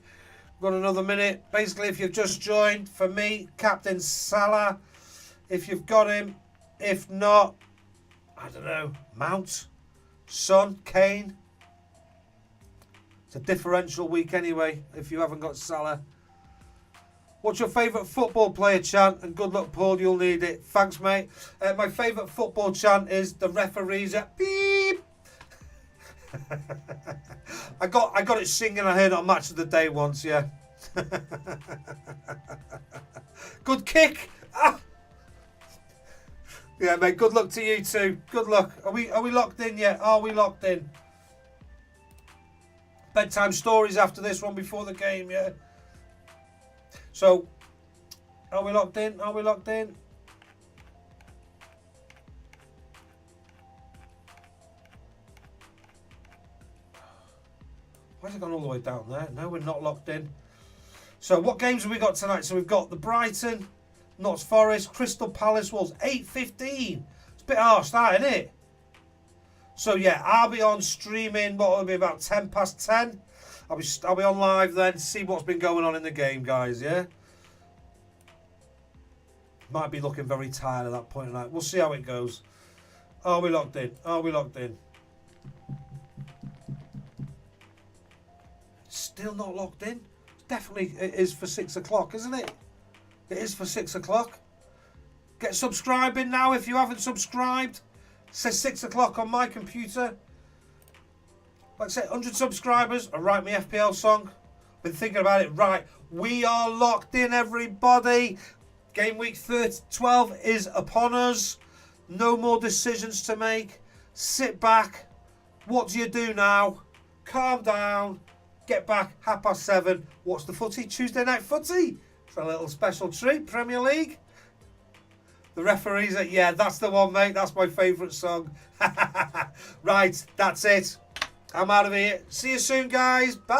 Basically, if you've just joined, for me, Captain Salah. If you've got him. If not, I don't know. Mount, Son, Kane. It's a differential week anyway, if you haven't got Salah. What's your favourite football player chant? And good luck, Paul. You'll need it. Thanks, mate. My favourite football chant is the referees at beep. I got it singing. I heard it on Match of the Day once. Yeah. Good kick. Ah. Yeah, mate. Good luck to you too. Good luck. Are we locked in yet? Are we locked in? Bedtime stories after this one before the game. Yeah. So, are we locked in? Are we locked in? Why's it gone all the way down there? No, we're not locked in. So, what games have we got tonight? So, we've got the Brighton, Notts Forest, Crystal Palace Wolves, 8:15. It's a bit harsh, that, isn't it? So, yeah, I'll be on streaming. What will it be, about 10 past 10? I'll be on live then, see what's been going on in the game, guys, yeah? Might be looking very tired at that point tonight. We'll see how it goes. Are we locked in? Are we locked in? Still not locked in? Definitely it is for 6 o'clock, isn't it? It is for 6 o'clock. Get subscribing now if you haven't subscribed. It says 6 o'clock on my computer. Like I said, 100 subscribers, I write my FPL song. Been thinking about it. Right, we are locked in, everybody. Game week 12 is upon us. No more decisions to make. Sit back. What do you do now? Calm down. Get back 7:30. Watch the footy. Tuesday night footy. It's a little special treat. Premier League. The referees are, yeah, that's the one, mate. That's my favourite song. Right, that's it. I'm out of here. See you soon, guys. Bye.